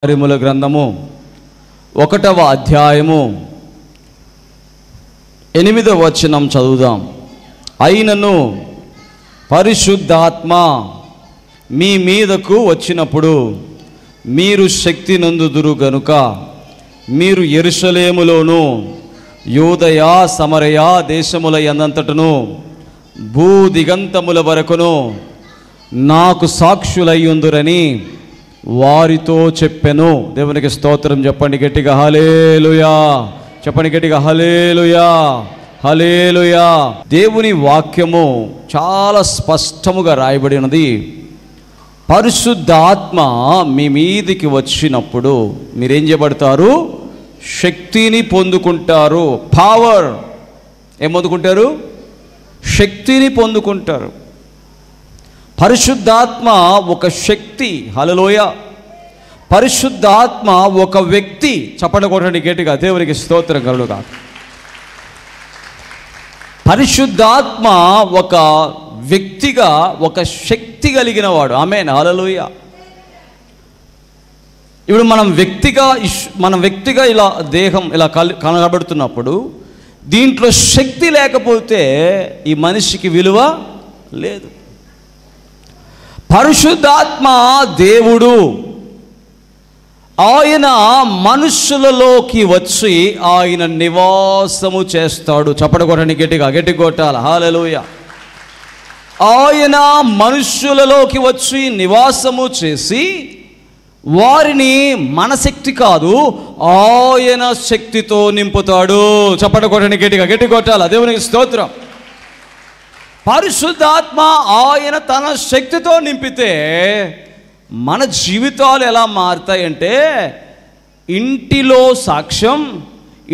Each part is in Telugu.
కార్యముల గ్రంథము 1వ అధ్యాయము 8వ వచనం చదువుదాం. అయినను పరిశుద్ధాత్మ మీ మీదకు వచ్చినప్పుడు మీరు శక్తి నందుదురు గనుక మీరు యెరూషలేములోను యూదయ సమరయ దేశముల యందంతటను భూదిగంతముల వరకును నాకు సాక్షులయ్యుందురని వారితో చెప్పెను. దేవునికి స్తోత్రం. చెప్పండి గట్టిగా హల్లెలూయా. చెప్పండి గట్టిగా హల్లెలూయా, హల్లెలూయా. దేవుని వాక్యము చాలా స్పష్టముగా రాయబడి ఉన్నది. పరిశుద్ధాత్మ మీ మీదికి వచ్చినప్పుడు మీరేం చేయబడతారు? శక్తిని పొందుకుంటారు. పవర్. ఏం పొందుకుంటారు? శక్తిని పొందుకుంటారు. పరిశుద్ధాత్మ ఒక శక్తి. హల్లెలూయా. పరిశుద్ధాత్మ ఒక వ్యక్తి. చప్పట్లు కొట్టండి గట్టిగా. దేవునికి స్తోత్రం కలుగుగా. పరిశుద్ధాత్మ ఒక వ్యక్తిగా ఒక శక్తి కలిగిన వాడు. ఆమేన్. హల్లెలూయా. ఇప్పుడు మనం వ్యక్తిగా ఇలా దేహం ఇలా కనబడుతున్నప్పుడు దీంట్లో శక్తి లేకపోతే ఈ మనిషికి విలువ లేదు. పరిశుద్ధాత్మ దేవుడు ఆయన మనుషులలోకి వచ్చి ఆయన నివాసము చేస్తాడు. చప్పట్లు కొట్టండి గట్టిగా. గట్టి కొట్టాలి. హల్లెలూయా. ఆయన మనుషులలోకి వచ్చి నివాసము చేసి వారిని మన శక్తి కాదు ఆయన శక్తితో నింపుతాడు. చప్పట్లు కొట్టండి గట్టిగా. గట్టి కొట్టాలి. దేవునికి స్తోత్రం. పరిశుద్ధాత్మ ఆయన తన శక్తితో నింపితే మన జీవితాలు ఎలా మారుతాయంటే ఇంటిలో సాక్ష్యం,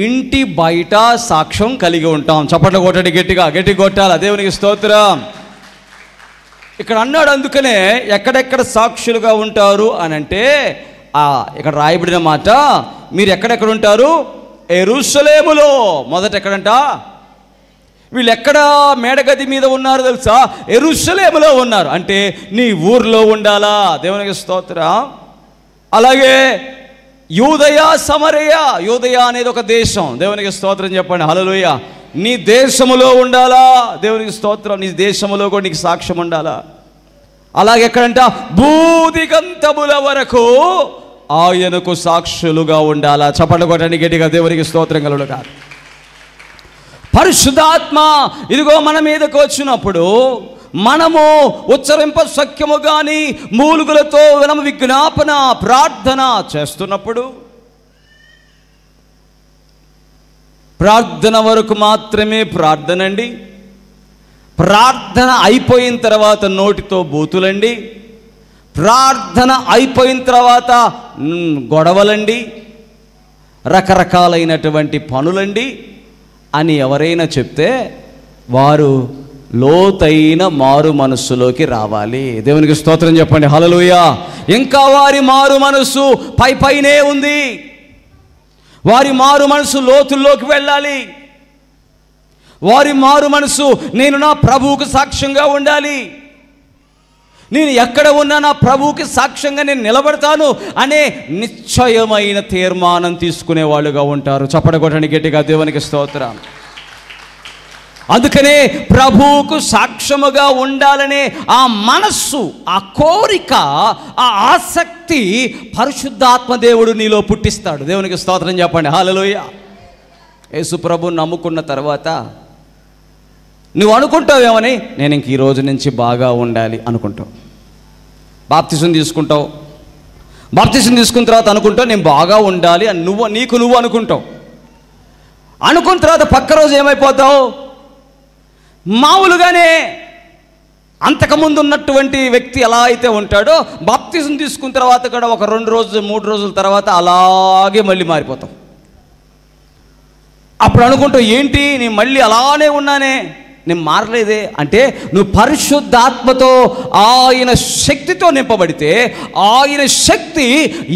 ఇంటి బయట సాక్ష్యం కలిగి ఉంటాం. చప్పట్లు కొట్టండి గట్టిగా. గట్టి కొట్టాలి. దేవునికి స్తోత్రం. ఇక్కడ అన్నాడు, అందుకనే ఎక్కడెక్కడ సాక్షులుగా ఉంటారు అని అంటే ఇక్కడ రాయబడిన మాట, మీరు ఎక్కడెక్కడ ఉంటారు? యెరూషలేములో. మొదట ఎక్కడంట? వీళ్ళు ఎక్కడ మేడగది మీద ఉన్నారు తెలుసా? యెరూషలేములో ఉన్నారు. అంటే నీ ఊర్లో ఉండాలా? దేవునికి స్తోత్రం. అలాగే యూదయ సమరయ. యూదయ అనేది ఒక దేశం. దేవునికి స్తోత్రం చెప్పండి. హల్లెలూయా. నీ దేశములో ఉండాలా? దేవునికి స్తోత్రం. నీ దేశములో కూడా నీకు సాక్ష్యం ఉండాలా? అలాగే ఎక్కడంట? భూదిగంతముల వరకు ఆయనకు సాక్షులుగా ఉండాలా? చప్పట్లు కొట్టండి గట్టిగా. దేవునికి స్తోత్రం కలుగుగా. పరిశుద్ధాత్మ ఇదిగో మన మీదకు వచ్చినప్పుడు మనము ఉచ్చరింప సఖ్యము కానీ మూలుగులతో వినము విజ్ఞాపన ప్రార్థన చేస్తున్నప్పుడు ప్రార్థన వరకు మాత్రమే ప్రార్థన అండి. ప్రార్థన అయిపోయిన తర్వాత నోటితో బూతులండి. ప్రార్థన అయిపోయిన తర్వాత గొడవలండి, రకరకాలైనటువంటి పనులండి అని ఎవరైనా చెప్తే వారు లోతైన మారు మనస్సులోకి రావాలి. దేవునికి స్తోత్రం చెప్పండి. హల్లెలూయా. ఇంకా వారి మారు మనస్సు పైనే ఉంది. వారి మారు మనసు లోతుల్లోకి వెళ్ళాలి. వారి మారు మనసు నేను నా ప్రభువుకు సాక్ష్యంగా ఉండాలి, నేను ఎక్కడ ఉన్నా నా ప్రభువుకి సాక్ష్యంగా నేను నిలబడతాను అనే నిశ్చయమైన తీర్మానం తీసుకునే వాళ్ళుగా ఉంటారు. చప్పట్లు కొట్టండి గట్టిగా. దేవునికి స్తోత్రం. అందుకనే ప్రభువుకు సాక్ష్యముగా ఉండాలనే ఆ మనస్సు, ఆ కోరిక, ఆ ఆసక్తి పరిశుద్ధాత్మ దేవుడు నీలో పుట్టిస్తాడు. దేవునికి స్తోత్రం చెప్పండి. హల్లెలూయా. యేసు ప్రభువుని నమ్ముకున్న తర్వాత నువ్వు అనుకుంటావేమని, నేను ఇంక ఈ రోజు నుంచి బాగా ఉండాలి అనుకుంటావు. బాప్తిసం తీసుకుంటావు. బాప్తిసం తీసుకున్న తర్వాత అనుకుంటావు నేను బాగా ఉండాలి అని నువ్వు అనుకుంటావు. అనుకున్న తర్వాత పక్క రోజు ఏమైపోతావు? మామూలుగానే అంతకుముందు ఉన్నటువంటి వ్యక్తి ఎలా అయితే ఉంటాడో బాప్తిసం తీసుకున్న తర్వాత కూడా ఒక 2 రోజులు 3 రోజుల తర్వాత అలాగే మళ్ళీ మారిపోతావు. అప్పుడు అనుకుంటావు ఏంటి నేను మళ్ళీ అలానే ఉన్నానే, నేను మారలేదే. అంటే నువ్వు పరిశుద్ధాత్మతో ఆయన శక్తితో నింపబడితే ఆయన శక్తి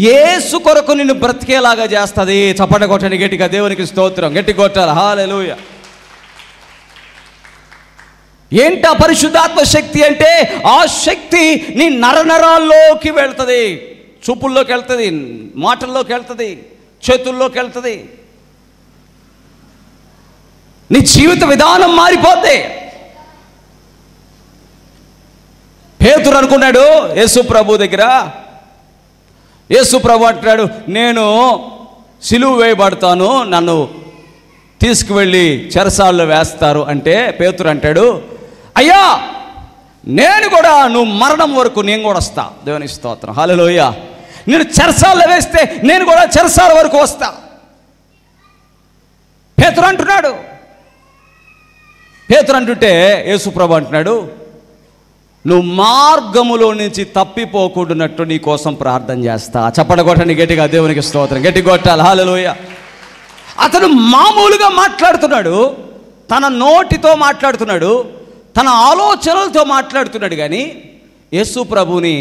యేసు కొరకు నిన్ను బ్రతికేలాగా చేస్తుంది. చప్పట్లు కొట్టండి గట్టిగా. దేవునికి స్తోత్రం. గట్టి కొట్టాలి. హల్లెలూయా. ఏంటా పరిశుద్ధాత్మ శక్తి అంటే ఆ శక్తి నీ నరనరాల్లోకి వెళ్తుంది. చూపుల్లోకి వెళ్తుంది, మాటల్లోకి వెళ్తుంది, చేతుల్లోకి వెళ్తుంది. నీ జీవిత విధానం మారిపోద్ది. పేతురు అనుకున్నాడు యేసు ప్రభు దగ్గర, యేసు ప్రభు అంటున్నాడు, నేను సిలువ వేయబడతాను, నన్ను తీసుకువెళ్ళి చెరసాల్లో వేస్తారు అంటే పేతురు అంటాడు, అయ్యా నేను కూడా, నువ్వు మరణం వరకు నేను కూడా వస్తా. దేవునికి స్తోత్రం, హల్లెలూయా. నేను చెరసాల్లో వేస్తే నేను కూడా చెరసాల వరకు వస్తా. పేతురు అంటున్నాడు. పేతురు అంటుంటే యేసు ప్రభు అంటున్నాడు, నువ్వు మార్గములో నుంచి తప్పిపోకూడనట్టు నీ కోసం ప్రార్థన చేస్తా. చప్పట కొట్టండి గట్టిగా, దేవునికి స్తోత్రం, గట్టి కొట్టాలి, హల్లెలూయా. అతను మామూలుగా మాట్లాడుతున్నాడు, తన నోటితో మాట్లాడుతున్నాడు, తన ఆలోచనలతో మాట్లాడుతున్నాడు. కానీ యేసు ప్రభుని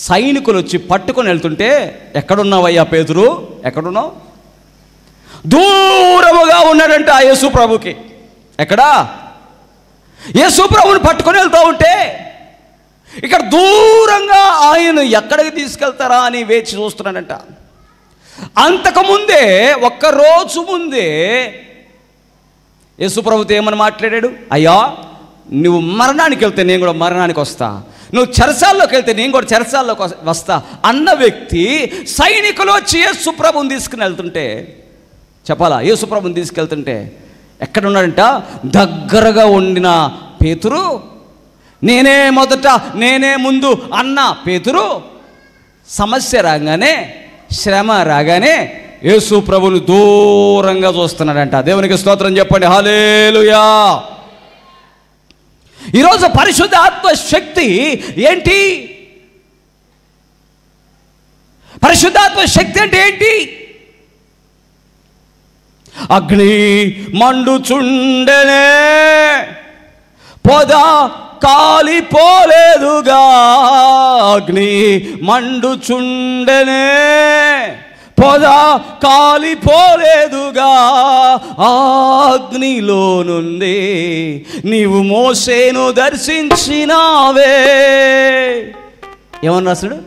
సైనికులు వచ్చి పట్టుకొని వెళ్తుంటే, ఎక్కడున్నావయ్యా పేతురు, ఎక్కడున్నావు? దూరముగా ఉన్నాడంట ఆ యేసు ప్రభుకి. ఎక్కడా? యేసు ప్రభుని పట్టుకొని వెళ్తూ ఉంటే ఇక్కడ దూరంగా ఆయన ఎక్కడికి తీసుకెళ్తారా అని వేచి చూస్తున్నాడంట. అంతకుముందే, ఒక్కరోజు ముందే యేసు ప్రభుతో ఏమని మాట్లాడాడు? అయ్యా నువ్వు మరణానికి వెళ్తే నేను కూడా మరణానికి వస్తా, నువ్వు చెరసాల్లోకి వెళ్తే నేను కూడా చెరసాల్లోకి వస్తా అన్న వ్యక్తి సైనికులు వచ్చి యేసు ప్రభుని తీసుకుని వెళ్తుంటే, చెప్పాలా, యేసు ప్రభుని తీసుకెళ్తుంటే ఎక్కడున్నాడంట? దగ్గరగా ఉండిన పేతురు, నేనే మొదట నేనే ముందు అన్న పేతురు సమస్య రాగానే, శ్రమ రాగానే యేసు ప్రభుని దూరంగా చూస్తున్నాడంట. దేవునికి స్తోత్రం చెప్పండి, హల్లెలూయా. ఈరోజు పరిశుద్ధ ఆత్మ శక్తి ఏంటి? పరిశుద్ధాత్మ శక్తి అంటే ఏంటి? అగ్ని మండుచుండెనే, పొద కాలిపోలేదుగా. అగ్ని మండుచుండెనే, పొద కాలిపోలేదుగా. అగ్నిలో నుండి నీవు మోసేను దర్శించినావే. ఏమన్నా రాశాడు?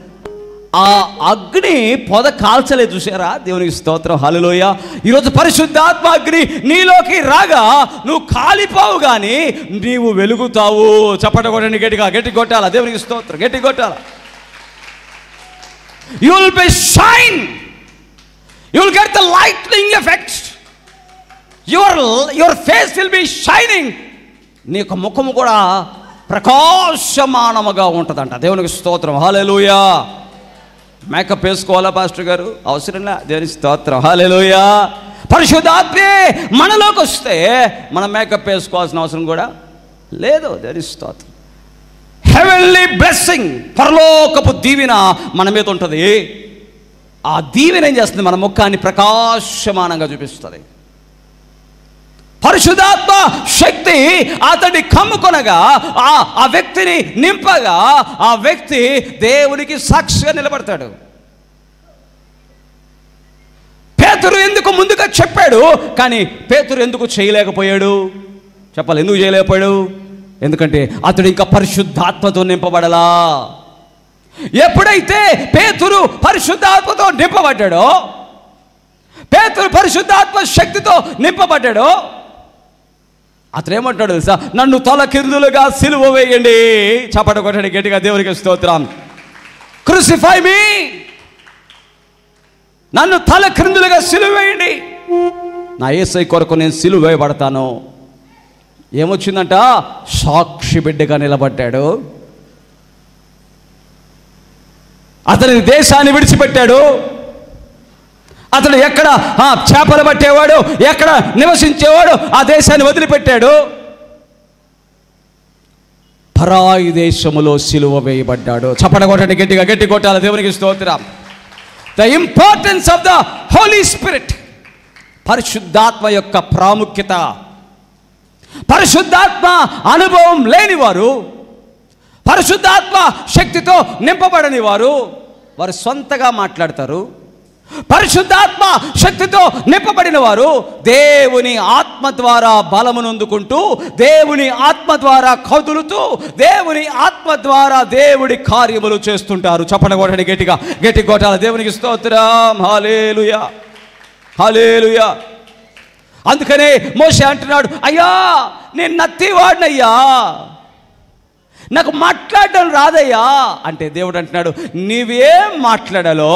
ఆ అగ్ని పొద కాల్చలేదు, చూసారా? దేవునికి స్తోత్రం, హల్లెలూయా. ఈరోజు పరిశుద్ధాత్మ అగ్ని నీలోకి రాగా నువ్వు కాలిపోవు, కానీ నీవు వెలుగుతావు. చప్పట కొట్టండి గట్టిగా, గట్టి కొట్టాలా, దేవునికి స్తోత్రం, గట్టి కొట్టాలా. You will be shine, you will get the lightning effect. Your face will be shining. నీ యొక్క ముఖము కూడా ప్రకాశమానముగా ఉంటుందంట. దేవునికి స్తోత్రం, హల్లెలూయా. మేకప్ వేసుకోవాలా పాస్టర్ గారు? అవసరంలా. దేవుని స్తోత్రం, హల్లెలూయా. పరిశుద్ధాత్మే మనలోకి వస్తే మనం మేకప్ వేసుకోవాల్సిన అవసరం కూడా లేదు. దేవుని స్తోత్రం. హెవెన్లీ బ్లెస్సింగ్, పరలోకపు దీవెన మన మీద ఉంటుంది. ఆ దీవెన ఏం చేస్తుంది? మన ముఖాన్ని ప్రకాశమానంగా చూపిస్తుంది. పరిశుద్ధాత్మ శక్తి అతడి కమ్ముకొనగా, ఆ వ్యక్తిని నింపగా, ఆ వ్యక్తి దేవునికి సాక్షిగా నిలబడతాడు. పేతురు ఎందుకు ముందుగా చెప్పాడు, కానీ పేతురు ఎందుకు చేయలేకపోయాడు? చెప్పాలి, ఎందుకు చేయలేకపోయాడు? ఎందుకంటే అతడు ఇంకా పరిశుద్ధాత్మతో నింపబడలా. ఎప్పుడైతే పేతురు పరిశుద్ధాత్మతో నింపబడ్డాడో, పేతురు పరిశుద్ధాత్మ శక్తితో నింపబడ్డాడో, అతను ఏమంటాడు తెలుసా? నన్ను తల కిందులుగా సిలువ వేయండి. చప్పట కొట్టండి గట్టిగా, దేవునికి స్తోత్రం. క్రూసిఫై మీ, నన్ను తల క్రిందులుగా సిలువ వేయండి. నా యేసయ్య కొరకు నేను సిలువ వేయబడతాను. ఏమొచ్చిందంట? సాక్షి బిడ్డగా నిలబడ్డాడు. అతని దేశాన్ని విడిచిపెట్టాడు. అతడు ఎక్కడ చేపలు పట్టేవాడు, ఎక్కడ నివసించేవాడు, ఆ దేశాన్ని వదిలిపెట్టాడు. పరాయి దేశములో సిలువ వేయబడ్డాడు. చప్పట కొట్టండి గట్టిగా, గట్టి కొట్టాలి, దేవునికి స్తోత్రం. The importance of the holy spirit, పరిశుద్ధాత్మ యొక్క ప్రాముఖ్యత. పరిశుద్ధాత్మ అనుభవం లేనివారు, పరిశుద్ధాత్మ శక్తితో నింపబడని వారు సొంతగా మాట్లాడతారు, పరిశుద్ధాత్మ శక్తితో నింపబడిన వారు దేవుని ఆత్మ ద్వారా బలమునందుకుంటూ, దేవుని ఆత్మ ద్వారా కదులుతూ, దేవుని ఆత్మ ద్వారా దేవుడి కార్యములు చేస్తుంటారు. చప్పట కొట్టండి గట్టిగా, గట్టి కొట్టాలి. దేవునికి స్తోత్రం. హల్లెలూయా, హల్లెలూయా. అందుకనే మోషే అంటున్నాడు, అయ్యా నేను నత్తివాడినయ్యా, నాకు మాట్లాడడం రాదయ్యా అంటే దేవుడు అంటున్నాడు, నీవేం మాట్లాడాలో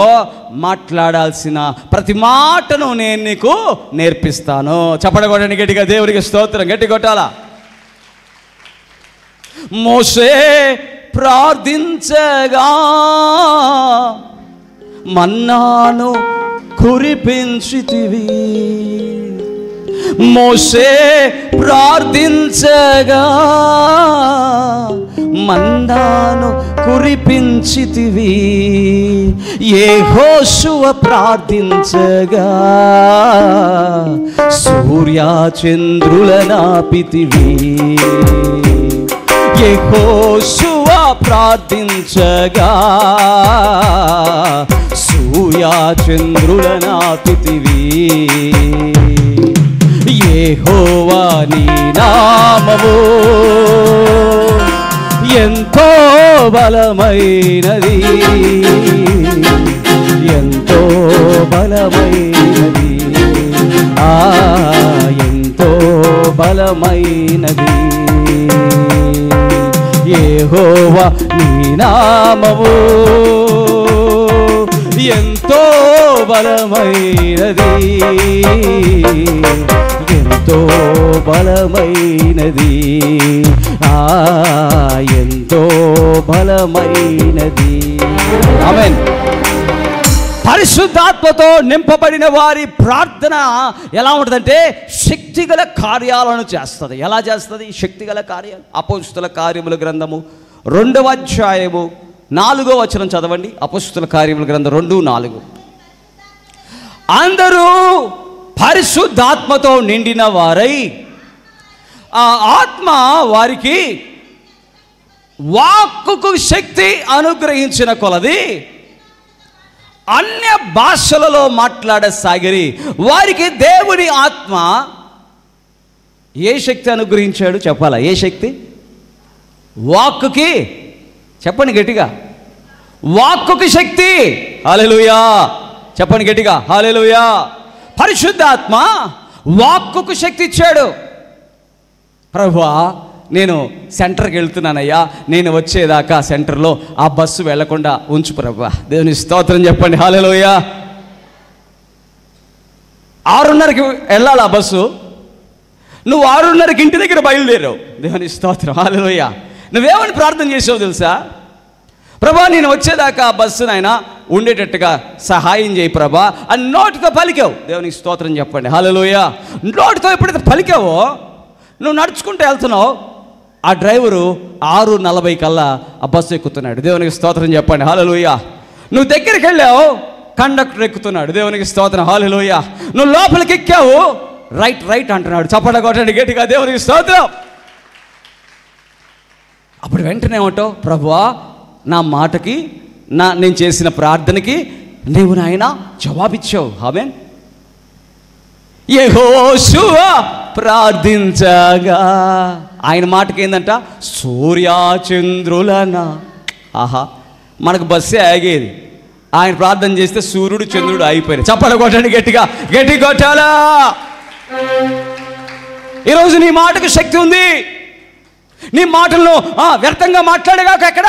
మాట్లాడాల్సిన ప్రతి మాటను నేను నీకు నేర్పిస్తాను. చప్పడగొట్టండి గట్టిగా, దేవుడికి స్తోత్రం. గట్టి కొట్టాలా. మోషే ప్రార్థించగా మన్నాను కురిపించితివి. మోషే ప్రార్థించగా మన్నాను కురిపించితివి. యెహోషువ ప్రార్థించగా సూర్యచంద్రులనాపితివి. యెహోషువ ప్రార్థించగా సూర్యచంద్రులనాపితివి. యెహోవా నీ నామము ఎంతో బలమైనది, ఎంతో బలమైనది, ఎంతో బలమైనది. యెహోవా నీ నామము ఎంతో బలమైనది, ఎంతో బలమైనది, ఎంతో బలమైనది. ఆమేన్. పరిశుద్ధాత్మతో నింపబడిన వారి ప్రార్థన ఎలా ఉంటుందంటే శక్తిగల కార్యాలను చేస్తుంది. ఎలా చేస్తుంది? శక్తిగల కార్యాలు. అపోస్తుల కార్యముల గ్రంథము 2వ అధ్యాయము 4వ వచనం చదవండి. అపోస్తుల కార్యముల గ్రంథం 2:4. అందరూ పరిశుద్ధాత్మతో నిండిన వారై ఆ ఆత్మ వారికి వాక్కుకు శక్తి అనుగ్రహించిన కొలది అన్య భాషలలో మాట్లాడసాగిరి. వారికి దేవుని ఆత్మ ఏ శక్తి అనుగ్రహించాడు చెప్పాలా? ఏ శక్తి? వాక్కుకి. చెప్పండి గట్టిగా, వాక్కుకి శక్తి. హల్లెలూయా. చెప్పండి గట్టిగా, హల్లెలూయా. పరిశుద్ధాత్మ వాక్కుకు శక్తి ఇచ్చాడు. ప్రభువా నేను సెంటర్కి వెళ్తున్నానయ్యా, నేను వచ్చేదాకా సెంటర్లో ఆ బస్సు వెళ్లకుండా ఉంచు ప్రభువా. దేవుని స్తోత్రం చెప్పండి. హల్లెలూయా. 6:30కి వెళ్ళాలి ఆ బస్సు, నువ్వు 6:30కి ఇంటి దగ్గర బయలుదేరావు. దేవుని స్తోత్రం. హల్లెలూయా. నువ్వేమని ప్రార్థన చేసావు తెలుసా? ప్రభా నేను వచ్చేదాకా ఆ బస్సు నాయన ఉండేటట్టుగా సహాయం చేయి ప్రభా అని నోటితో పలికావు. దేవునికి స్తోత్రం చెప్పండి. హల్లెలూయా. నోటితో ఎప్పుడైతే పలికావో నువ్వు నడుచుకుంటూ వెళ్తున్నావు, ఆ డ్రైవరు 6:40 కల్లా ఆ బస్సు ఎక్కుతున్నాడు. దేవునికి స్తోత్రం చెప్పండి. హల్లెలూయా. నువ్వు దగ్గరికి వెళ్ళావు, కండక్టర్ ఎక్కుతున్నాడు. దేవునికి స్తోత్రం. హల్లెలూయా. నువ్వు లోపలికి ఎక్కావు, రైట్ రైట్ అంటున్నాడు. చప్పట్లు కొట్టండి గట్టిగా. దేవునికి స్తోత్రం. అప్పుడు వెంటనే ఏమంటావు? ప్రభువా నా మాటకి, నేను చేసిన ప్రార్థనకి నీవు నాయన జవాబిచ్చావు. ఆమేన్. యెహోషువ ప్రార్థించగా ఆయన మాటకి ఏందంట? సూర్యచంద్రులనా. ఆహా, మనకు బస్సే ఆగేది, ఆయన ప్రార్థన చేస్తే సూర్యుడు చంద్రుడు ఆగిపోయారు. చప్పట్లు కొట్టండి గట్టిగా, గట్టి కొట్టాలా. ఈరోజు నీ మాటకు శక్తి ఉంది. నీ మాటల్లో వ్యర్థంగా మాట్లాడగాక ఎక్కడ?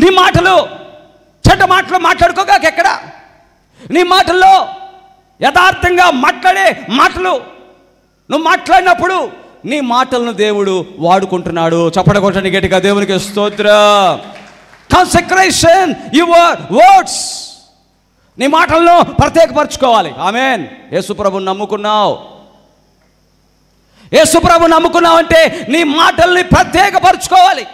నీ మాటలు చెడ్డ మాటలు మాట్లాడుకోగాక ఎక్కడ? నీ మాటల్లో యథార్థంగా మాట్లాడే మాటలు నువ్వు మాట్లాడినప్పుడు నీ మాటలను దేవుడు వాడుకుంటున్నాడు. చప్పట్లు కొట్టండి గట్టిగా. దేవునికి స్తోత్రం. కాన్సెక్రేషన్ యువర్ వర్డ్స్. నీ మాటలను ప్రత్యేకపరచుకోవాలి. ఆమేన్. యేసుప్రభుని నమ్ముకున్నావు, యేసుప్రభుని నమ్ముకున్నావు అంటే నీ మాటల్ని ప్రత్యేకపరచుకోవాలి.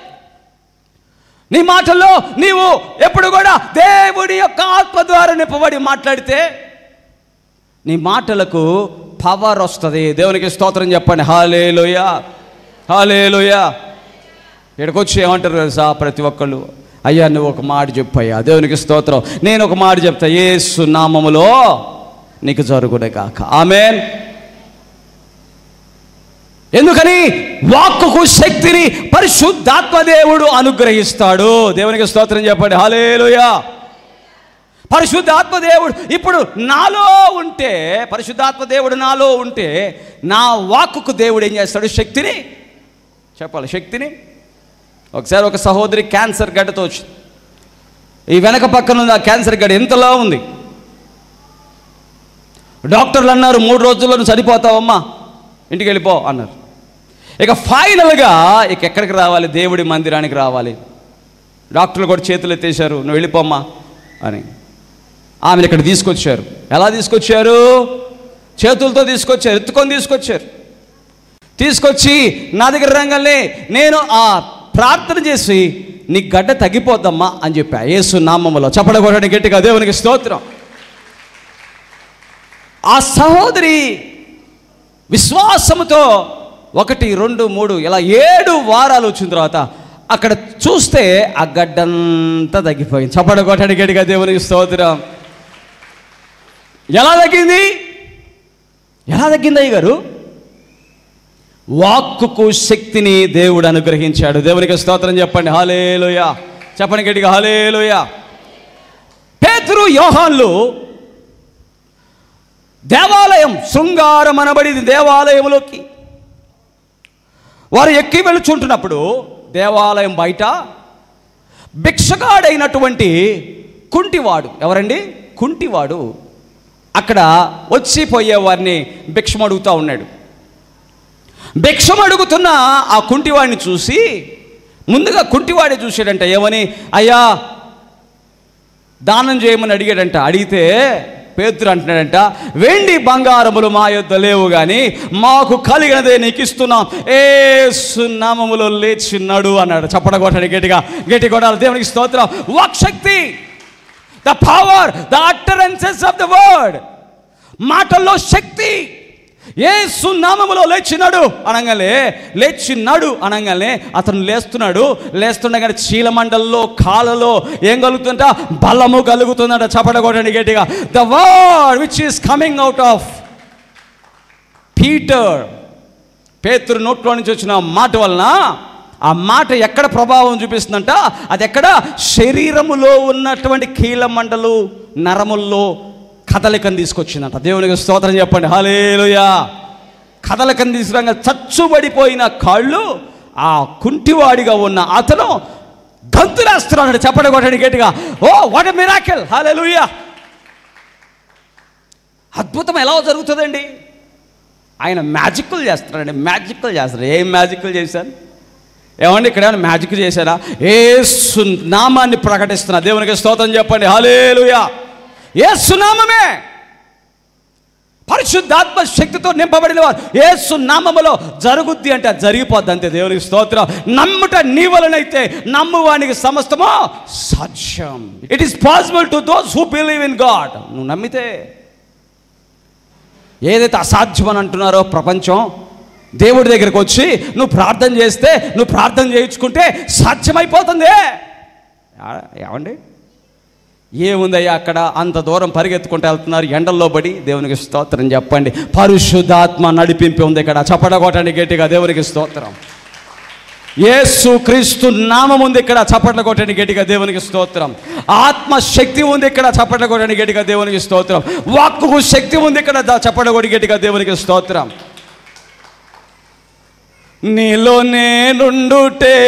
నీ మాటల్లో నీవు ఎప్పుడు కూడా దేవుడి యొక్క ఆత్మ ద్వారా నింపబడి మాట్లాడితే నీ మాటలకు పవర్ వస్తుంది. దేవునికి స్తోత్రం చెప్పండి. హల్లెలూయా, హల్లెలూయా. ఇక్కడికి వచ్చి ఏమంటారు తెలుసా? ప్రతి ఒక్కళ్ళు అయ్యా నువ్వు ఒక మాట చెప్పయ్యా, దేవునికి స్తోత్రం. నేను ఒక మాట చెప్తా, యేసు నామములో నీకు జరుగునే కాక. ఆమేన్. ఎందుకని? వాక్కుకు శక్తిని పరిశుద్ధాత్మ దేవుడు అనుగ్రహిస్తాడు. దేవునికి స్తోత్రం చెప్పండి. హల్లెలూయా. పరిశుద్ధాత్మ దేవుడు ఇప్పుడు నాలో ఉంటే, పరిశుద్ధాత్మ దేవుడు నాలో ఉంటే, నా వాక్కుకు దేవుడు ఏం చేస్తాడు? శక్తిని చెప్పాలి, శక్తిని. ఒకసారి ఒక సహోదరి క్యాన్సర్ గడ్డతో వచ్చింది. ఈ వెనక పక్కన ఉంది ఆ క్యాన్సర్ గడ్డ, ఎంతలా ఉంది. డాక్టర్లు అన్నారు 3 రోజుల్లో చనిపోతావమ్మా, ఇంటికి వెళ్ళిపో అన్నారు. ఇక ఫైనల్గా ఇక ఎక్కడికి రావాలి? దేవుడి మందిరానికి రావాలి. డాక్టర్లు కూడా చేతులు ఎత్తేశారు, నువ్వు వెళ్ళిపోమ్మా అని. ఆమెను ఇక్కడ తీసుకొచ్చారు. ఎలా తీసుకొచ్చారు? చేతులతో తీసుకొచ్చారు, ఎత్తుకొని తీసుకొచ్చారు. తీసుకొచ్చి నా దగ్గర రంగానే నేను ఆ ప్రార్థన చేసి నీ గడ్డ తగ్గిపోద్దమ్మా అని చెప్పా, యేసు నామములో. చప్పడగొట్టండి గట్టిగా, దేవునికి స్తోత్రం. ఆ సహోదరి విశ్వాసముతో 1, 2, 3 ఇలా 7 వారాలు వచ్చిన తర్వాత అక్కడ చూస్తే ఆ గడ్డంతా తగ్గిపోయింది. చప్పడగొట్టండి గట్టిగా, దేవునికి స్తోత్రం. ఎలా తగ్గింది? ఎలా తగ్గింది అయ్య గారు? వాక్కుకు శక్తిని దేవుడు అనుగ్రహించాడు. దేవునికి స్తోత్రం చెప్పండి. హల్లెలూయా. చెప్పండి గట్టిగా, హల్లెలూయా. పేతురు, యోహాన్లు దేవాలయం, శృంగారం అనబడింది దేవాలయంలోకి వారు ఎక్కి వెళుచుంటున్నప్పుడు దేవాలయం బయట భిక్షగాడైనటువంటి కుంటివాడు, ఎవరండి? కుంటివాడు అక్కడ వచ్చి పోయే వారిని భిక్షం అడుగుతూ ఉన్నాడు. భిక్షం అడుగుతున్న ఆ కుంటివాడిని చూసి, ముందుగా కుంటివాడే చూశాడంట. ఏమని? అయ్యా దానం చేయమని అడిగాడంట. అడిగితే పేతురు అంటున్నాడంట, వెండి బంగారములు మా యొద్ద లేవు కానీ మాకు కలిగినదే నీకు ఇస్తున్నాం, యేసు నామములో లేచిన్నాడు అన్నాడు. చప్పడగొట్టండి గట్టిగా, గట్టి కొట్టాలి. దేవునికి స్తోత్రం. వాక్శక్తి, the power, the utterances of the word, మాటల్లో శక్తి. యేసు నామములో లేచినాడు అనగానే, లేచినాడు అనగానే అతను లేస్తుండగానే చీలమండల్లో, కాళ్ళలో ఏం కలుగుతుంట? బలము కలుగుతుందంట. చప్పడగొట్టండి గట్టిగా. The word which is coming out of Peter, పేతురు నోట్లో నుంచి వచ్చిన మాట వలన ఆ మాట ఎక్కడ ప్రభావం చూపిస్తుందంట? అది ఎక్కడ? శరీరములో ఉన్నటువంటి కీలమండలు, నరముల్లో కదలికను తీసుకొచ్చిందంట. దేవునికి స్తోత్రం చెప్పండి. హల్లెలూయా. కదలికను తీసుకురాగా చచ్చుబడిపోయిన కాళ్ళు ఆ కుంటివాడిగా ఉన్న అతను గంతులేస్తున్నాడు. చప్పడగొట్టండి గట్టిగా. Oh what a miracle. Hallelujah. అద్భుతం ఎలా జరుగుతుందండి? ఆయన మ్యాజిక్లు చేస్తున్నాడండి, మ్యాజిక్లు చేస్తారు. ఏం మ్యాజిక్లు చేశారు? ఏమండి ఇక్కడ ఏమైనా మ్యాజిక్ చేశారా? యేసు నామాన్ని ప్రకటిస్తున్నా. దేవునికి స్తోత్రం చెప్పండి. హల్లెలూయా. యేసు నామమే పరిశుద్ధాత్మ శక్తితో నింపబడిన వారు యేసు నామములో జరుగుద్ది అంటే జరిగిపోద్ది అంతే. దేవునికి స్తోత్రం. నమ్ముట నీ వలనైతే నమ్మువానికి సమస్తమో సాధ్యం. It is possible to those who believe in God. నువ్వు నమ్మితే ఏదైతే అసాధ్యం అని అంటున్నారో ప్రపంచం, దేవుడి దగ్గరికి వచ్చి నువ్వు ప్రార్థన చేస్తే, నువ్వు ప్రార్థన చేయించుకుంటే సాధ్యమైపోతుంది. ఏమండి ఏముందయ్యా అక్కడ? అంత దూరం పరిగెత్తుకుంటూ వెళ్తున్నారు ఎండల్లో పడి. దేవునికి స్తోత్రం చెప్పండి. పరిశుద్ధాత్మ నడిపింపు ఉంది ఇక్కడ. చప్పడగొట్టండి గట్టిగా, దేవునికి స్తోత్రం. యేసు క్రీస్తు నామం ఉంది ఇక్కడ. చప్పట్లు కొట్టండి గట్టిగా, దేవునికి స్తోత్రం. ఆత్మ శక్తి ఉంది ఇక్కడ. చప్పట్లు కొట్టండి గట్టిగా, దేవునికి స్తోత్రం. వాక్కుకు శక్తి ఉంది ఇక్కడ. చప్పట్లు కొట్టి గట్టిగా, దేవునికి స్తోత్రం. నీలో నేనుండుటే,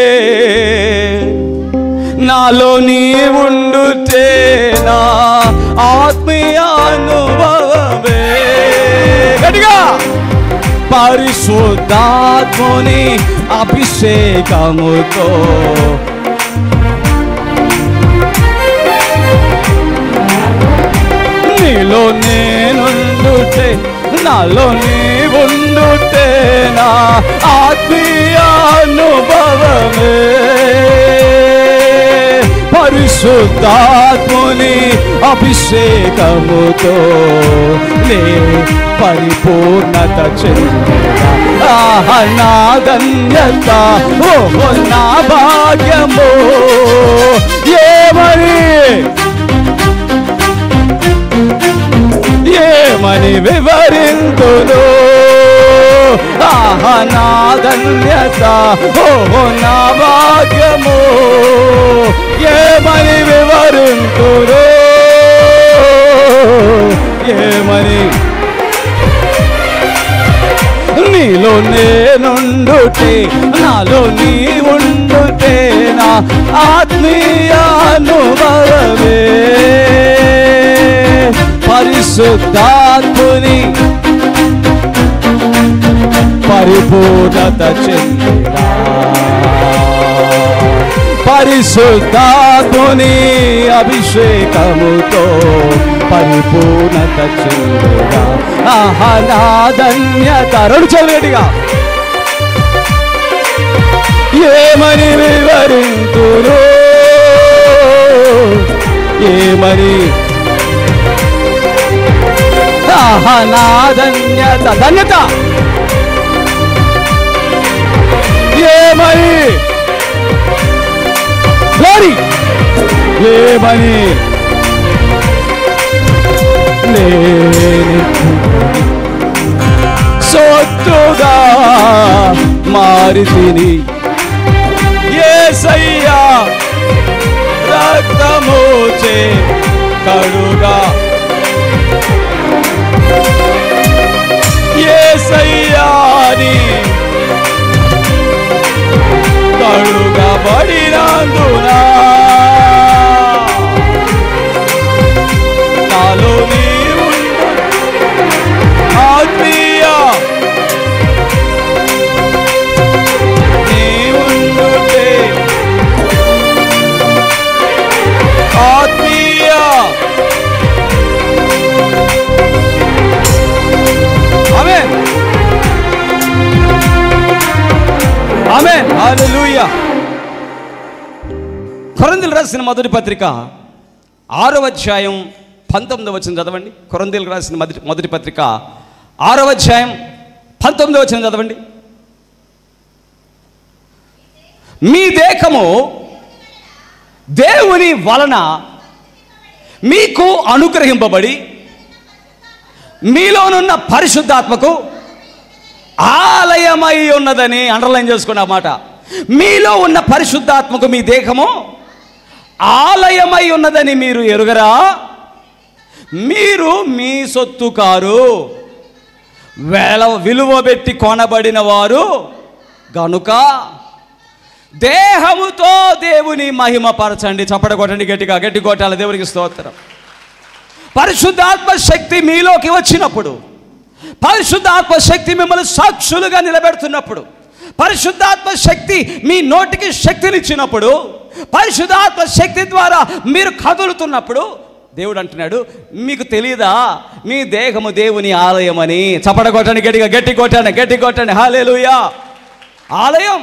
నాలో నీ ఉండుటే నా ఆత్మీయ అనుభవమే. గట్టిగా. పరిశుద్ధాత్ముని అభిషేకముతో నీలో నేనుండుటే, నాలో నీ ఉండుటే నా ఆత్మీయ అనుభవమే. పరిశుద్ధాత్ముని అభిషేకముతో నే పరిపూర్ణత చెందిన నా ధన్యత, ఓ నా భాగ్యము. ఏమని వివరింతును నా ధన్యత, ఓ నా భాగ్యము. ఏమని వివరింతును, ఏమని నీలో నేనుండుటే, నాలో నీ ఉండుటే నా ఆత్మీయ అనుభవమే. పరిశుద్ధాత్ముని పరిపూర్ణత చెందిన, పరిశుద్ధాత్ముని అభిషేకముతో పరిపూర్ణత చెందిన నా ధన్యత. రెండు చదివేటిగా ఏమని వివరింతురు, ఏమని నా ధన్యత, ధన్యత ఏమని, గ్లోరీ ఏమని సొత్తుగా మారితిని యేసయ్యా రక్తముచే కడుగా. యేసయ్యాని కడుగబడినందున నాలో నీవు ఆత్మీయ నీవుండుటే, ఆత్మీయ ఆమేన్ ఆమేన్ హల్లెలూయా. కొరింథీయులకు రాసిన మొదటి పత్రిక 6వ అధ్యాయం 19వ వచనం చదవండి. కొరింథీయులకు రాసిన మొదటి పత్రిక 6వ అధ్యాయం 19వ వచనం చదవండి. మీ దేహము దేవుని వలన మీకు అనుగ్రహింపబడి మీలోనున్న పరిశుద్ధాత్మకు ఆలయమై ఉన్నదని అండర్లైన్ చేసుకున్న మాట. మీలో ఉన్న పరిశుద్ధాత్మకు మీ దేహము ఆలయమై ఉన్నదని మీరు ఎరుగరా? మీరు మీ సొత్తు కారు, విలువ పెట్టి కొనబడిన వారు గనుక దేహముతో దేవుని మహిమపరచండి. చప్పట కొట్టండి గట్టిగా, గట్టి కొట్టాలి. దేవునికి స్తోత్రం. పరిశుద్ధాత్మ శక్తి మీలోకి వచ్చినప్పుడు, పరిశుద్ధాత్మ శక్తి మిమ్మల్ని సాక్షులుగా నిలబెడుతున్నప్పుడు, పరిశుద్ధాత్మ శక్తి మీ నోటికి శక్తినిచ్చినప్పుడు, పరిశుద్ధాత్మ శక్తి ద్వారా మీరు కదులుతున్నప్పుడు దేవుడు అంటున్నాడు, మీకు తెలియదా మీ దేహము దేవుని ఆలయం అని. చప్పట కొట్టండి గట్టిగా, గట్టి కొట్టండి, గట్టి కొట్టండి. హల్లెలూయా. ఆలయం,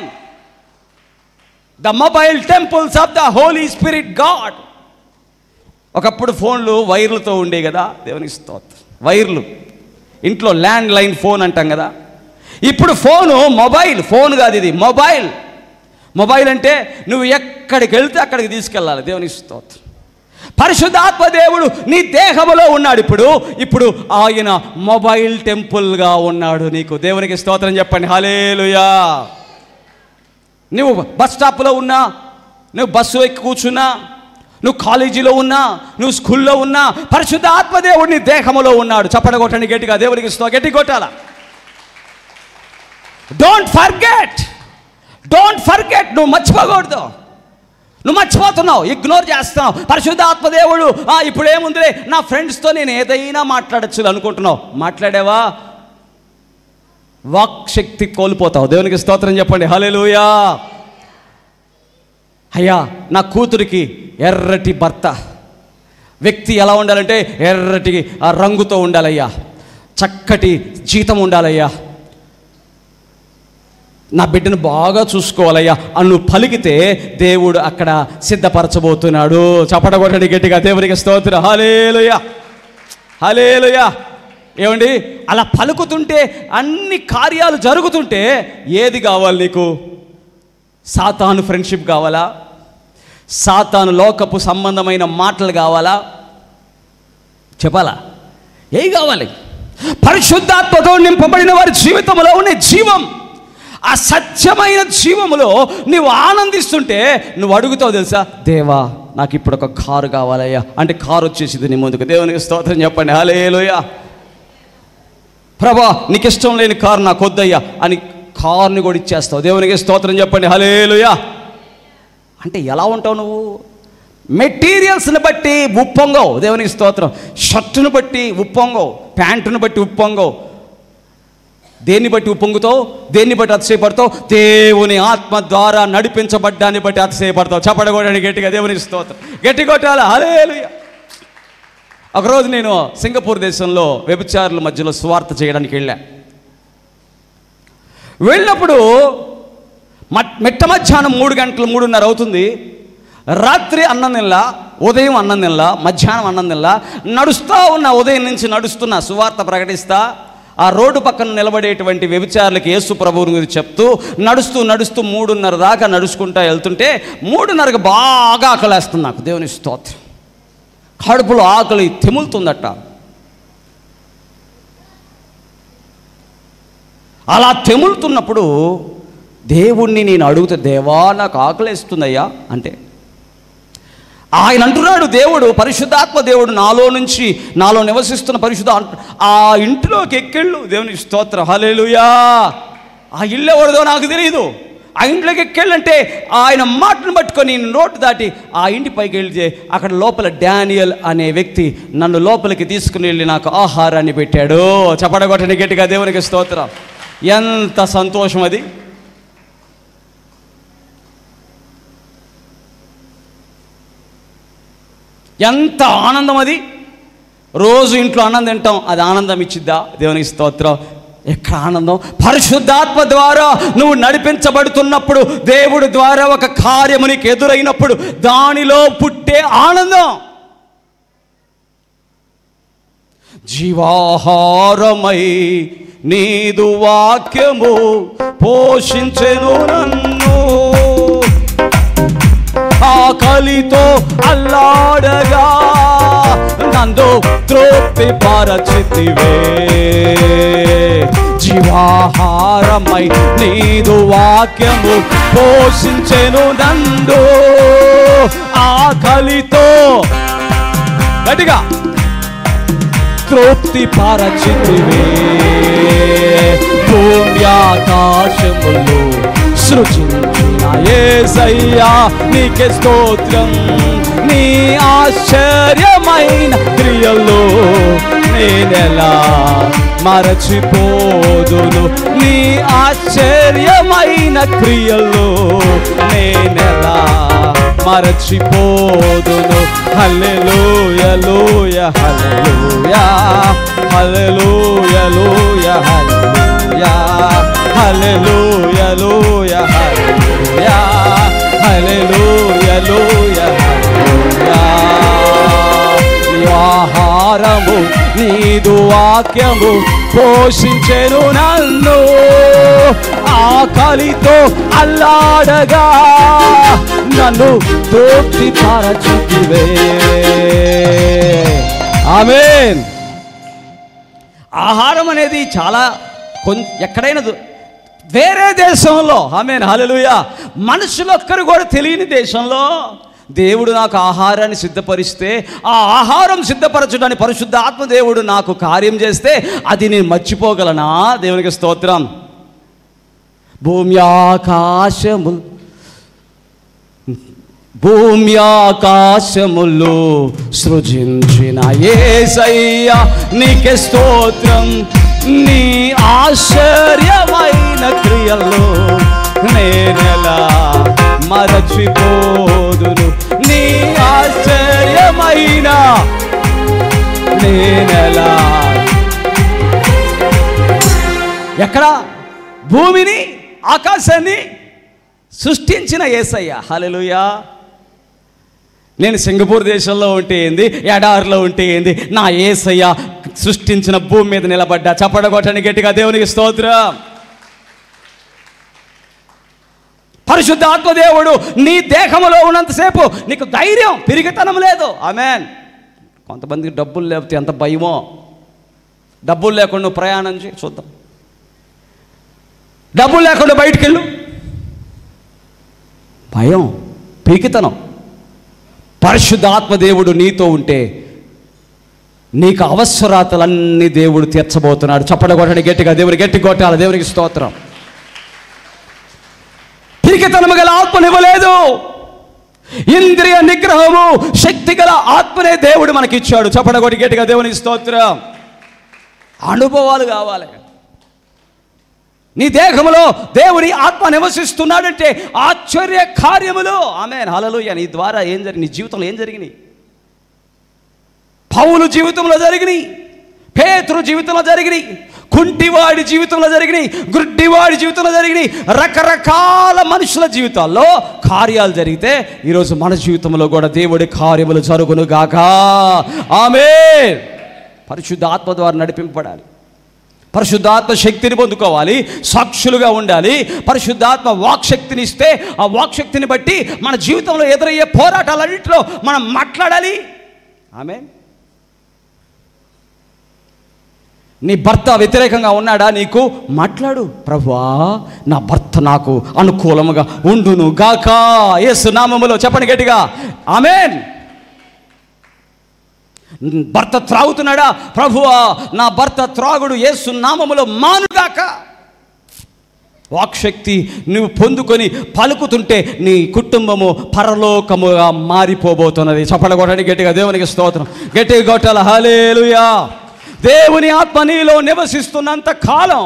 the mobile temples of the holy spirit God. ఒకప్పుడు ఫోన్లు వైర్లతో ఉండే కదా, దేవునికి స్తోత్రం. వైర్లు, ఇంట్లో ల్యాండ్ లైన్ ఫోన్ అంటాం కదా. ఇప్పుడు ఫోను మొబైల్, ఫోన్ కాదు ఇది మొబైల్. మొబైల్ అంటే నువ్వు ఎక్కడికి వెళ్తే అక్కడికి తీసుకెళ్ళాలి. దేవునికి స్తోత్రం. పరిశుద్ధాత్మ దేవుడు నీ దేహములో ఉన్నాడు. ఇప్పుడు ఆయన మొబైల్ టెంపుల్గా ఉన్నాడు నీకు. దేవునికి స్తోత్రం చెప్పండి. హల్లెలూయా. నువ్వు బస్ స్టాప్లో ఉన్నా, నువ్వు బస్సు ఎక్కి కూర్చున్నా, నువ్వు కాలేజీలో ఉన్నా, నువ్వు స్కూల్లో ఉన్నా, పరిశుద్ధ ఆత్మదేవుడు నీ దేహములో ఉన్నాడు. చప్పట కొట్టండి గట్టిగా, దేవునికి గట్టి కొట్టాల. Don't forget. నువ్వు మర్చిపోకూడదు. నువ్వు మర్చిపోతున్నావు, ఇగ్నోర్ చేస్తున్నావు. పరిశుద్ధ ఆత్మదేవుడు ఇప్పుడు ఏముందిలే, నా ఫ్రెండ్స్తో నేను ఏదైనా మాట్లాడచ్చు అనుకుంటున్నావు. మాట్లాడావా, వాక్ శక్తి కోల్పోతావు. దేవునికి స్తోత్రం చెప్పండి. హల్లెలూయా. అయ్యా, నా కూతురికి ఎర్రటి భర్త, వ్యక్తి ఎలా ఉండాలంటే ఎర్రటి రంగుతో ఉండాలయ్యా, చక్కటి జీతం ఉండాలయ్యా, నా బిడ్డను బాగా చూసుకోవాలయ్యా అని నువ్వు పలికితే దేవుడు అక్కడ సిద్ధపరచబోతున్నాడు. చప్పడగొట్టండి గట్టిగా దేవునికి స్తోత్రం. హల్లెలూయా, హల్లెలూయా. ఏమండి, అలా పలుకుతుంటే అన్ని కార్యాలు జరుగుతుంటే ఏది కావాలి నీకు? సాతాను ఫ్రెండ్షిప్ కావాలా? సాతాను లోకపు సంబంధమైన మాటలు కావాలా? చెప్పాలా? ఏవి కావాలి? పరిశుద్ధాత్మతో నింపబడిన వారి జీవితంలో ఉండే జీవం, ఆ సత్యమైన జీవములో నువ్వు ఆనందిస్తుంటే నువ్వు అడుగుతావు తెలుసా, దేవా నాకు ఇప్పుడు ఒక కారు కావాలయ్యా అంటే కారు వచ్చేసింది నీ ముందుకు. దేవునికి స్తోత్రం చెప్పండి. హల్లెలూయా. ప్రభా నీకు ఇష్టం లేని కారు నాకు వద్దయ్యా అని కారుని కూడా ఇచ్చేస్తావు. దేవునికి స్తోత్రం చెప్పండి. హల్లెలూయా. అంటే ఎలా ఉంటావు నువ్వు? మెటీరియల్స్ని బట్టి ఉప్పొంగవు. దేవునికి స్తోత్రం. షర్టును బట్టి ఉప్పొంగవు, ప్యాంటును బట్టి ఉప్పొంగవు. దేన్ని బట్టి ఉప్పొంగుతావు? దేన్ని బట్టి అతిశయపడతావు? దేవుని ఆత్మ ద్వారా నడిపించబడ్డాన్ని బట్టి అతిశయపడతావు. చప్పడగొట్టండి గట్టిగా దేవునికి స్తోత్రం. గట్టి కొట్టాలి. హల్లెలూయా. ఒకరోజు నేను సింగపూర్ దేశంలో వ్యభిచారుల మధ్యలో సువార్త చేయడానికి వెళ్ళినప్పుడు మిట్ట మధ్యాహ్నం 3 గంటలు 3:30 అవుతుంది. రాత్రి అన్నం తినలా, ఉదయం అన్నం తినలా, మధ్యాహ్నం అన్నం తినలా. నడుస్తూ ఉన్న, ఉదయం నుంచి నడుస్తున్నా, సువార్త ప్రకటిస్తా. ఆ రోడ్డు పక్కన నిలబడేటువంటి వ్యభిచారులకు యేసు ప్రభువుని గురించి చెప్తూ నడుస్తూ 3:30 దాకా నడుచుకుంటా వెళ్తుంటే 3:30కి బాగా ఆకలేస్తుంది నాకు. దేవుని స్తోత్రం. కడుపులో ఆకలి తెములుతుందట. అలా తెములుతున్నప్పుడు దేవుణ్ణి నేను అడుగుతా, దేవా నాకు ఆకలేస్తుందయ్యా అంటే ఆయన అంటున్నాడు, దేవుడు పరిశుద్ధాత్మ దేవుడు నాలో నివసిస్తున్న పరిశుద్ధ ఆ ఇంటిలోకి ఎక్కెళ్ళు. దేవునికి స్తోత్రం. హల్లెలూయా. ఆ ఇల్లు ఎవరిదో నాకు తెలియదు. ఆ ఇంట్లోకి ఎక్కెళ్ళంటే ఆయన మాటను పట్టుకొని నోటు దాటి ఆ ఇంటి పైకి వెళ్తే అక్కడ లోపల డానియల్ అనే వ్యక్తి నన్ను లోపలికి తీసుకుని వెళ్ళి నాకు ఆహారాన్ని పెట్టాడు. చప్పడగొట్టని గట్టిగా దేవునికి స్తోత్రం. ఎంత సంతోషం అది. ఎంత ఆనందం అది. రోజు ఇంట్లో అన్నం తింటాం, అది ఆనందం ఇచ్చిద్దా? దేవునికి స్తోత్రం. ఎక్కడ ఆనందం? పరిశుద్ధాత్మ ద్వారా నువ్వు నడిపించబడుతున్నప్పుడు, దేవుడి ద్వారా ఒక కార్యము నీకు ఎదురైనప్పుడు దానిలో పుట్టే ఆనందం. జీవాహారమై నీదు వాక్యము పోషించెను నన్ను, ఆకలితో అల్లాడగా నందు తృప్తి పరచితివే. జీవాహారమై నీదు వాక్యము పోషించెను నందు, ఆకలితో గట్టిగా తృప్తి పరచితివే. భూమి ఆకాశములు సృజించిన యేసయ్యా నీకే స్తోత్రం. నీ ఆశ్చర్యమైన క్రియలు నేనెలా మరచిపోదును, నీ ఆశ్చర్యమైన క్రియలు నేనెలా మరచిపోదును. హల్లెలూయా హల్లెలూయా హల్లెలూయా హల్లెలూయా హల్లెలూయా హల్లెలూయా హల్లెలూయా హల్లెలూయా. ఆహారము నీదు వాక్యము పోషించెను నన్ను, ఆకలితో అల్లాడగా నన్ను తృప్తి పరచితివే. ఆమేన్. ఆహారం అనేది చాలా ఎక్కడైనా వేరే దేశంలో, ఆమేన్ హల్లెలూయా, మనుషులొక్కరు కూడా తెలియని దేశంలో దేవుడు నాకు ఆహారాన్ని సిద్ధపరిస్తే, ఆ ఆహారం సిద్ధపరచడానికి పరిశుద్ధ ఆత్మదేవుడు నాకు కార్యం చేస్తే అది నేను మర్చిపోగలనా? దేవునికి స్తోత్రం. భూమి ఆకాశములు సృజించిన యేసయ్యా నీకే స్తోత్రం. నీ ఆశ్చర్యమైన క్రియలు నేనెలా మరచిపోదును, నీ ఆశ్చర్యమైన నేనెలా. ఎక్కడ? భూమిని ఆకాశాన్ని సృష్టించిన యేసయ్య. హల్లెలూయా. నేను సింగపూర్ దేశంలో ఉంటే ఏంది, ఎడారిలో ఉంటే ఏంది, నా యేసయ్య సృష్టించిన భూమి మీద నిలబడ్డా. చప్పట కొట్టండి గట్టిగా, దేవునికి స్తోత్రం. పరిశుద్ధ ఆత్మదేవుడు నీ దేహంలో ఉన్నంతసేపు నీకు ధైర్యం, పిరిగితనం లేదు. ఆమేన్. కొంతమందికి డబ్బులు లేకపోతే ఎంత భయమో. డబ్బులు లేకుండా నువ్వు ప్రయాణం చేయి, చూద్దాం. డబ్బులు లేకుండా బయటికి వెళ్ళు, భయం, పిరికితనం. పరిశుద్ధ ఆత్మదేవుడు నీతో ఉంటే నీకు అవసరాతలన్నీ దేవుడు తీర్చబోతున్నాడు. చప్పట కొట్టండి గట్టిగా, దేవుని గట్టి కొట్టాలి. దేవునికి స్తోత్రం. పిరికితనము గల ఆత్మనివ్వలేదు, ఇంద్రియ నిగ్రహము శక్తి గల ఆత్మనే దేవుడు మనకి ఇచ్చాడు. చప్పట కొట్టి గట్టిగా, దేవునికి స్తోత్రం. అనుభవాలు కావాలి. నీ దేహంలో దేవుని ఆత్మ నివసిస్తున్నాడంటే ఆశ్చర్య కార్యములు. ఆమేన్, హల్లెలూయా. నీ ద్వారా ఏం జరిగింది, నీ జీవితంలో ఏం జరిగినాయి? పౌలు జీవితంలో జరిగినాయి, పేతురు జీవితంలో జరిగినాయి, కుంటివాడి జీవితంలో జరిగినాయి, గుడ్డివాడి జీవితంలో జరిగినాయి. రకరకాల మనుషుల జీవితాల్లో కార్యాలు జరిగితే ఈరోజు మన జీవితంలో కూడా దేవుడి కార్యములు జరుగును గాక. ఆమేన్. పరిశుద్ధ ఆత్మ ద్వారా నడిపింపబడాలి, పరిశుద్ధాత్మ శక్తిని పొందుకోవాలి, సాక్షులుగా ఉండాలి. పరిశుద్ధాత్మ వాక్శక్తిని ఇస్తే ఆ వాక్శక్తిని బట్టి మన జీవితంలో ఎదురయ్యే పోరాటాలన్నింటిలో మనం మాట్లాడాలి. ఆమేన్. నీ భర్త వ్యతిరేకంగా ఉన్నాడా, నీకు మాట్లాడు. ప్రభువా, నా భర్త నాకు అనుకూలముగా ఉండును గాక, యేసు నామములో. చెప్పండి గట్టిగా, ఆమేన్. భర్త త్రాగుతున్నాడా, ప్రభువా నా భర్త త్రాగుడు యేసు నామములో మానుగాక. వాక్శక్తి నువ్వు పొందుకొని పలుకుతుంటే నీ కుటుంబము పరలోకముగా మారిపోబోతున్నది. చప్పట కొట్టండి గట్టిగా, దేవునికి స్తోత్రం. గట్టిగా కొట్టాల. హల్లెలూయా. దేవుని ఆత్మ నీలో నివసిస్తున్నంత కాలం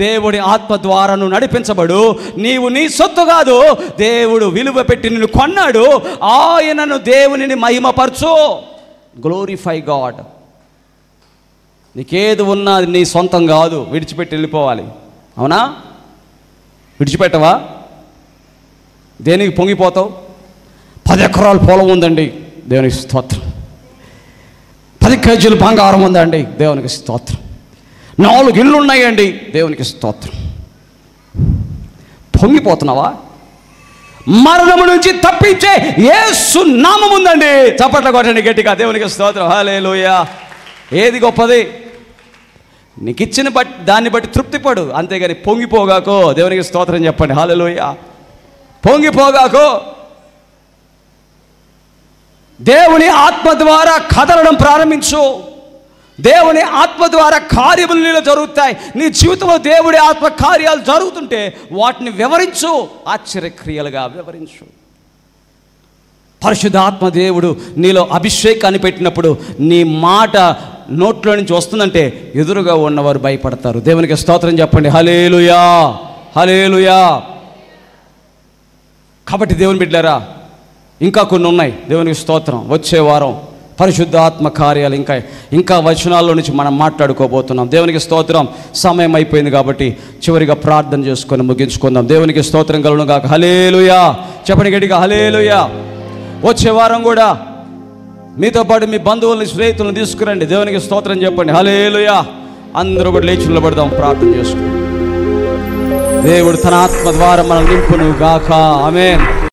దేవుడి ఆత్మ ద్వారా నువ్వు నడిపించబడు. నీవు నీ సొత్తు కాదు, దేవుడు విలువ పెట్టి నిన్ను కొన్నాడు. ఆయనను, దేవునిని మహిమపరచు. Glorify God. నీకేది ఉన్నా అది నీ సొంతం కాదు, విడిచిపెట్టి వెళ్ళిపోవాలి. అవునా? విడిచిపెట్టవా? దేనికి పొంగిపోతావు? 10 ఎకరాల పొలం ఉందండి, దేవునికి స్తోత్రం. 10 కేజీలు బంగారం ఉందండి, దేవునికి స్తోత్రం. 4 ఇళ్ళు ఉన్నాయండి, దేవునికి స్తోత్రం. పొంగిపోతున్నావా? మరణము నుంచి తప్పించే యేసు నామం ఉందండి. చప్పట్ల కొట్టండి గట్టిగా, దేవునికి స్తోత్రం. హల్లెలూయా. ఏది గొప్పది? నీకు ఇచ్చిన దాన్ని బట్టి తృప్తిపడు, అంతేగాని పొంగిపోగాకో. దేవునికి స్తోత్రం చెప్పండి. హల్లెలూయా. పొంగిపోగాకో. దేవుని ఆత్మ ద్వారా కదలడం ప్రారంభించు. దేవుని ఆత్మ ద్వారా కార్యములు నీలో జరుగుతాయి. నీ జీవితంలో దేవుడి ఆత్మ కార్యాలు జరుగుతుంటే వాటిని వివరించు, ఆశ్చర్యక్రియలుగా వివరించు. పరిశుద్ధాత్మ దేవుడు నీలో అభిషేకాన్ని పెట్టినప్పుడు నీ మాట నోట్లో నుంచి వస్తుందంటే ఎదురుగా ఉన్నవారు భయపడతారు. దేవునికి స్తోత్రం చెప్పండి. హల్లెలూయా, హల్లెలూయా. కాబట్టి దేవుని బిడ్డలారా, ఇంకా కొన్ని ఉన్నాయి. దేవునికి స్తోత్రం. వచ్చే వారం పరిశుద్ధాత్మ కార్యాలు ఇంకా వచనాల్లో నుంచి మనం మాట్లాడుకోబోతున్నాం. దేవునికి స్తోత్రం. సమయం అయిపోయింది కాబట్టి చివరిగా ప్రార్థన చేసుకొని ముగించుకుందాం. దేవునికి స్తోత్రం కలుగును గాక. హల్లెలూయా. చెప్పండి గట్టిగా, హల్లెలూయా. వచ్చే వారం కూడా మీతో పాటు మీ బంధువుల్ని, స్నేహితులను తీసుకురండి. దేవునికి స్తోత్రం చెప్పండి. హల్లెలూయా. అందరూ కూడా లేచి నిలబడదాం, ప్రార్థన చేసుకుందాం. దేవుడు తన ఆత్మ ద్వారా మనం నింపును గాక. ఆమేన్.